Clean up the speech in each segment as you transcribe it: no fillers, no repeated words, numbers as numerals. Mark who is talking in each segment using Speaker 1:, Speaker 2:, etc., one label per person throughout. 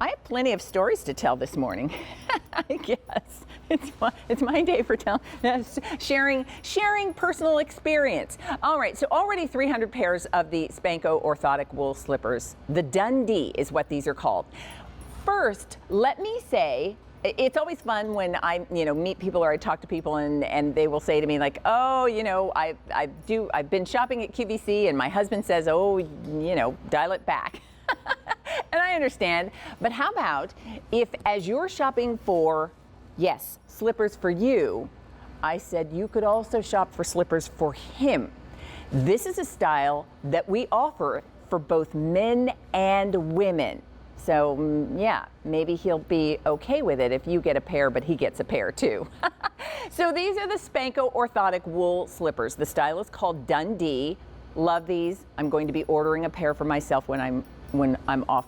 Speaker 1: I have plenty of stories to tell this morning. I guess it's my day for sharing personal experience. All right, so already 300 pairs of the Spenco Orthotic wool slippers. The Dundee is what these are called. First, let me say, it's always fun when I, meet people or I talk to people and they will say to me like, oh, I've been shopping at QVC and my husband says, oh, dial it back. And I understand, but how about if as you're shopping for, yes, slippers for you, I said you could also shop for slippers for him. This is a style that we offer for both men and women. So yeah, maybe he'll be okay with it if you get a pair, but he gets a pair too. So these are the Spenco Orthotic wool slippers. The style is called Dundee. Love these. I'm going to be ordering a pair for myself when I'm off,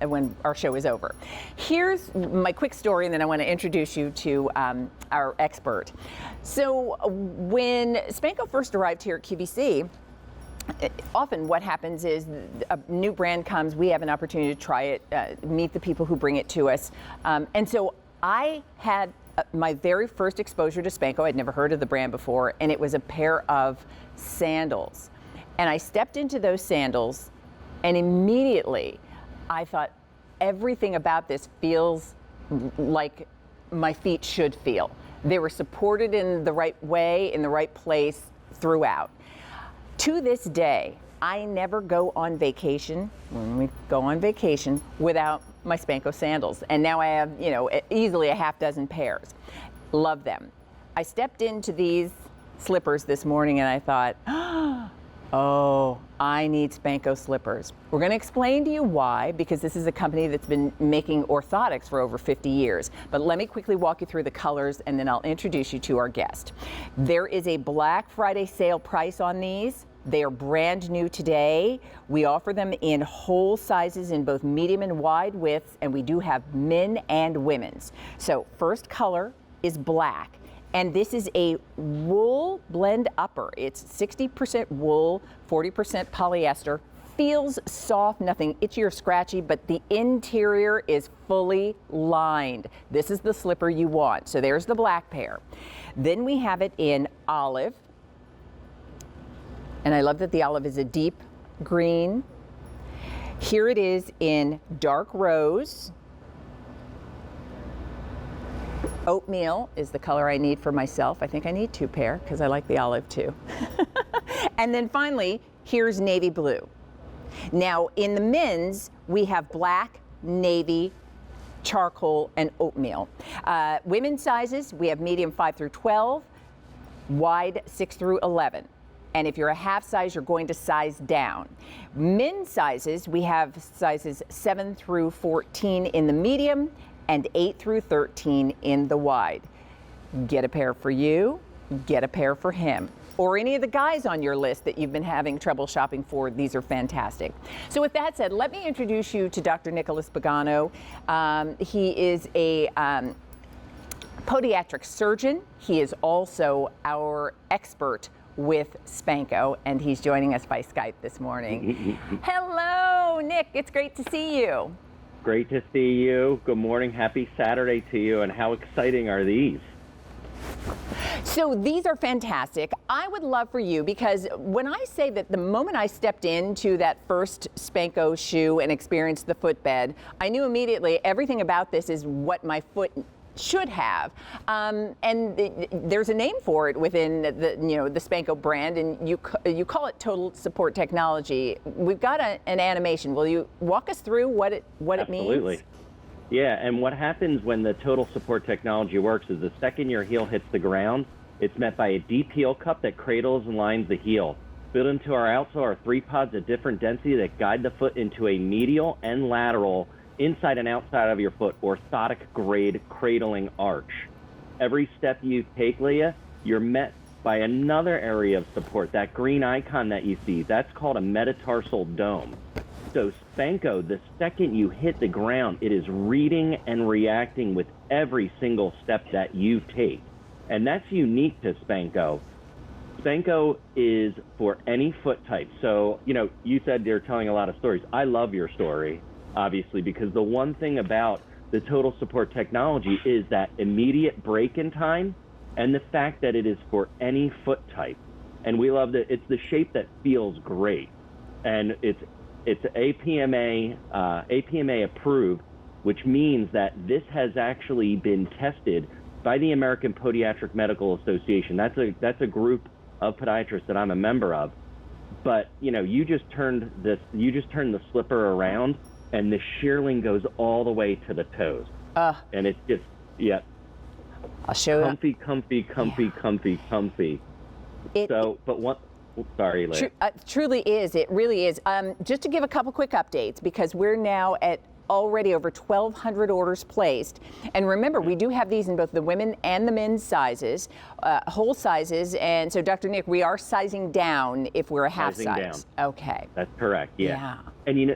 Speaker 1: when our show is over. Here's my quick story, and then I want to introduce you to our expert. So when Spenco first arrived here at QVC, often what happens is a new brand comes, we have an opportunity to try it, meet the people who bring it to us. And so I had my very first exposure to Spenco. I'd never heard of the brand before, and it was a pair of sandals. And I stepped into those sandals, and immediately I thought, everything about this feels like my feet should feel. They were supported in the right way, in the right place throughout. To this day, I never go on vacation, when we go on vacation, without my Spenco sandals. And now I have, easily a half dozen pairs. Love them. I stepped into these slippers this morning and I thought, oh, I need Spenco slippers. We're going to explain to you why, because this is a company that's been making orthotics for over 50 years. But let me quickly walk you through the colors and then I'll introduce you to our guest. There is a Black Friday sale price on these. They are brand new today. We offer them in whole sizes in both medium and wide widths, and we do have men and women's. So first color is black. And this is a wool blend upper. It's 60% wool, 40% polyester. Feels soft, nothing itchy or scratchy, but the interior is fully lined. This is the slipper you want. So there's the black pair. Then we have it in olive. And I love that the olive is a deep green. Here it is in dark rose. Oatmeal is the color I need for myself. I think I need two pair because I like the olive too. And then finally, here's navy blue. Now in the men's, we have black, navy, charcoal, and oatmeal. Women's sizes, we have medium 5 through 12, wide 6 through 11. And if you're a half size, you're going to size down. Men's sizes, we have sizes 7 through 14 in the medium and 8 through 13 in the wide. Get a pair for you, get a pair for him. Or any of the guys on your list that you've been having trouble shopping for, these are fantastic. So with that said, let me introduce you to Dr. Nicolas Pagano. He is a podiatric surgeon. He is also our expert with Spenco, and he's joining us by Skype this morning. Hello, Nick. It's great to see you.
Speaker 2: Great to see you. Good morning. Happy Saturday to you. And how exciting are these?
Speaker 1: So these are fantastic. I would love for you, because when I say that the moment I stepped into that first Spenco shoe and experienced the footbed, I knew immediately everything about this is what my foot should have, and there's a name for it within the Spenco brand, and you call it total support technology. We've got an animation. Will you walk us through what it means?
Speaker 2: Absolutely. Yeah, and what happens when the total support technology works is the second your heel hits the ground, it's met by a deep heel cup that cradles and lines the heel. Built into our outsole are 3 pods of different density that guide the foot into a medial and lateral, inside and outside of your foot, orthotic grade cradling arch. Every step you take, Leah, you're met by another area of support. That green icon that you see, that's called a metatarsal dome. So Spenco, the second you hit the ground, it is reading and reacting with every single step that you take. And that's unique to Spenco. Spenco is for any foot type. So, you said you're telling a lot of stories. I love your story. obviously, because the one thing about the total support technology is that immediate break-in time and the fact that it is for any foot type. And we love that it's the shape that feels great. And it's APMA approved, which means that this has actually been tested by the American Podiatric Medical Association. That's a group of podiatrists that I'm a member of. But you just turned the slipper around, and the shearling goes all the way to the toes. And it's just, yeah.
Speaker 1: I'll show you.
Speaker 2: Comfy. Sorry, Leah.
Speaker 1: Truly is. It really is. Just to give a couple quick updates, because we're now at already over 1,200 orders placed. And remember, we do have these in both the women and the men's sizes, whole sizes. And so, Dr. Nick, we are sizing down if we're a half size. Down. Okay.
Speaker 2: That's correct. Yeah. And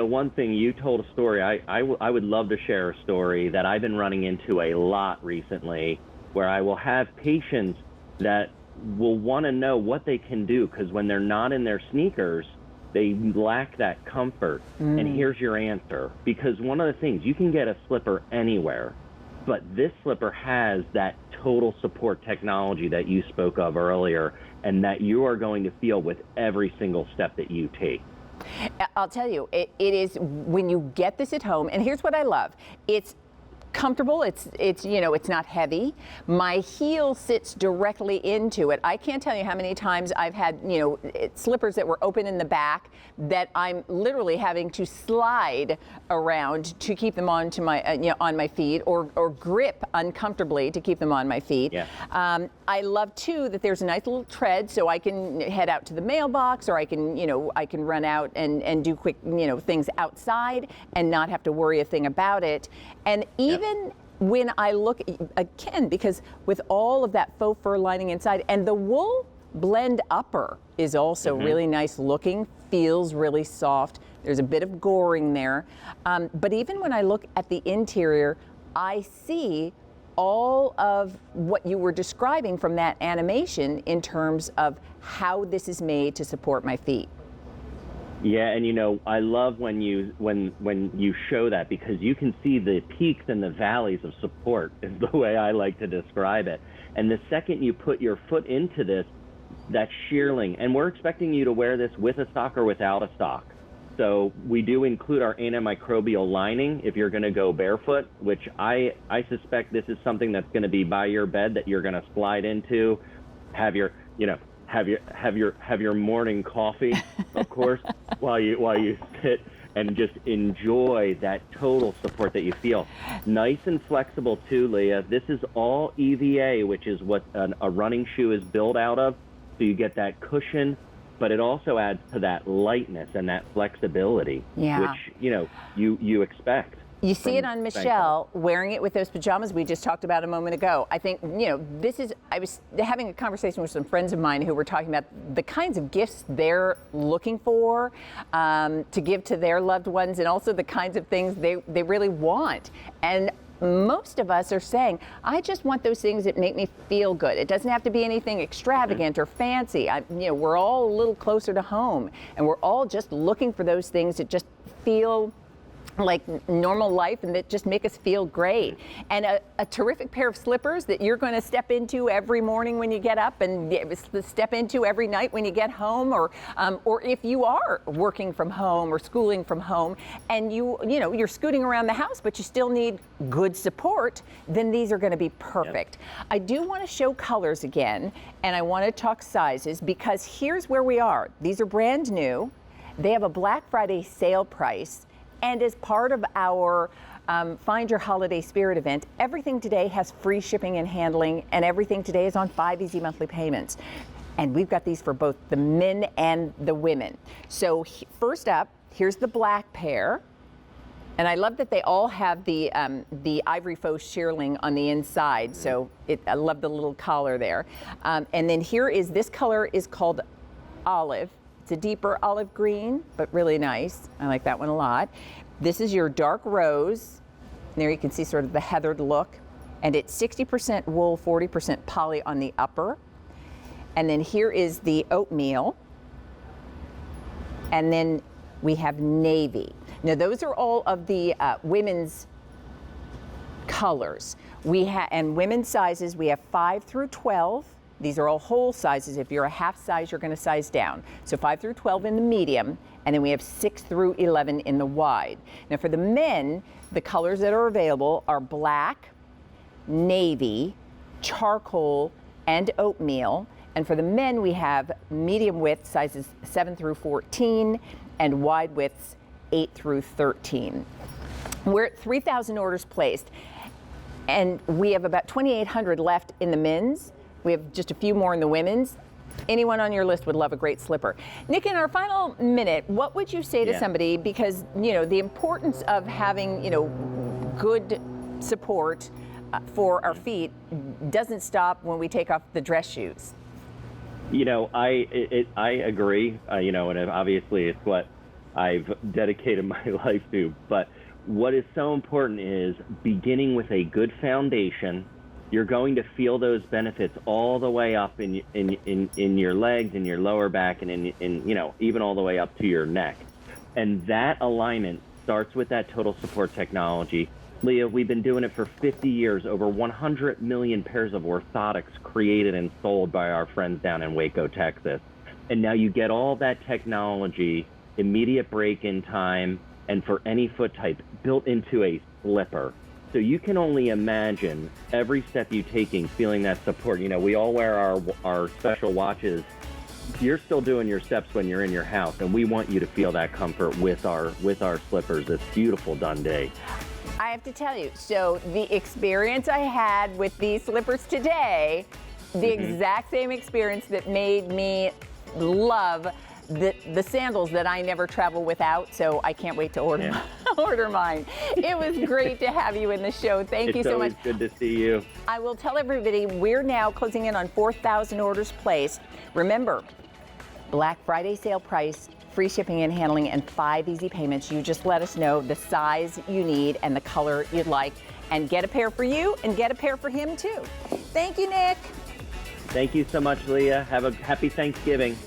Speaker 2: one thing, you told a story. I would love to share a story that I've been running into a lot recently, where I will have patients that will want to know what they can do, because when they're not in their sneakers, they lack that comfort. And here's your answer. Because one of the things, you can get a slipper anywhere, but this slipper has that total support technology that you spoke of earlier, and that you are going to feel with every single step that you take.
Speaker 1: I'll tell you, it is, when you get this at home, and here's what I love. It's comfortable. It's not heavy. My heel sits directly into it. I can't tell you how many times I've had slippers that were open in the back that I'm literally having to slide around to keep them onto my on my feet, or grip uncomfortably to keep them on my feet.
Speaker 2: Yeah.
Speaker 1: I love too that there's a nice little tread, so I can head out to the mailbox, or I can run out and do quick things outside and not have to worry a thing about it. And even when I look, again, because with all of that faux fur lining inside, and the wool blend upper is also really nice looking, feels really soft. There's a bit of goring there. But even when I look at the interior, I see all of what you were describing from that animation in terms of how this is made to support my feet.
Speaker 2: Yeah, and I love when you show that, because you can see the peaks and the valleys of support, is the way I like to describe it. And the second you put your foot into this, that shearling, and we're expecting you to wear this with a sock or without a sock. So we do include our antimicrobial lining if you're going to go barefoot, which I suspect this is something that's going to be by your bed that you're going to slide into, have your morning coffee, of course, while you sit and just enjoy that total support that you feel. Nice and flexible too, Leah. This is all EVA, which is what a running shoe is built out of. So you get that cushion, but it also adds to that lightness and that flexibility, which you expect.
Speaker 1: You see it on Michelle wearing it with those pajamas we just talked about a moment ago. I think, I was having a conversation with some friends of mine who were talking about the kinds of gifts they're looking for to give to their loved ones, and also the kinds of things they really want. And most of us are saying, I just want those things that make me feel good. It doesn't have to be anything extravagant or fancy. We're all a little closer to home, and we're all just looking for those things that just feel like normal life and that just make us feel great. And a terrific pair of slippers that you're going to step into every morning when you get up, and step into every night when you get home, or if you are working from home or schooling from home, and you're scooting around the house but you still need good support, then these are going to be perfect. Yep. I do want to show colors again, and I want to talk sizes, because here's where we are. These are brand new. They have a Black Friday sale price. And as part of our Find Your Holiday Spirit event, everything today has free shipping and handling, and everything today is on 5 easy monthly payments. And we've got these for both the men and the women. So first up, here's the black pair. And I love that they all have the ivory faux shearling on the inside. So I love the little collar there. And then this color is called olive. It's a deeper olive green, but really nice. I like that one a lot. This is your dark rose. There you can see sort of the heathered look. And it's 60% wool, 40% poly on the upper. And then here is the oatmeal. And then we have navy. Now, those are all of the women's colors. And women's sizes, we have 5 through 12. These are all whole sizes. If you're a half size, you're going to size down. So 5 through 12 in the medium, and then we have 6 through 11 in the wide. Now for the men, the colors that are available are black, navy, charcoal, and oatmeal. And for the men, we have medium width sizes 7 through 14 and wide widths 8 through 13. We're at 3,000 orders placed, and we have about 2,800 left in the men's. We have just a few more in the women's. Anyone on your list would love a great slipper. Nick, in our final minute, what would you say to somebody, because, you know, the importance of having, you know, good support for our feet doesn't stop when we take off the dress shoes.
Speaker 2: You know, I agree, you know, and obviously it's what I've dedicated my life to, but what is so important is beginning with a good foundation. You're going to feel those benefits all the way up in your legs, in your lower back, and in you know, even all the way up to your neck. And that alignment starts with that total support technology. Leah, we've been doing it for 50 years, over 100 million pairs of orthotics created and sold by our friends down in Waco, Texas. And now you get all that technology, immediate break-in time, and for any foot type, built into a slipper. So you can only imagine every step you taking, feeling that support. You know, we all wear our special watches. You're still doing your steps when you're in your house, and we want you to feel that comfort with our slippers. This beautiful Dundee.
Speaker 1: I have to tell you, so the experience I had with these slippers today, the exact same experience that made me love the sandals that I never travel without, so I can't wait to order mine. It was great to have you in the show. Thank you so much.
Speaker 2: It's always good to see you.
Speaker 1: I will tell everybody we're now closing in on 4,000 orders placed. Remember, Black Friday sale price, free shipping and handling, and 5 easy payments. You just let us know the size you need and the color you'd like, and get a pair for you and get a pair for him too. Thank you, Nick.
Speaker 2: Thank you so much, Leah. Have a happy Thanksgiving.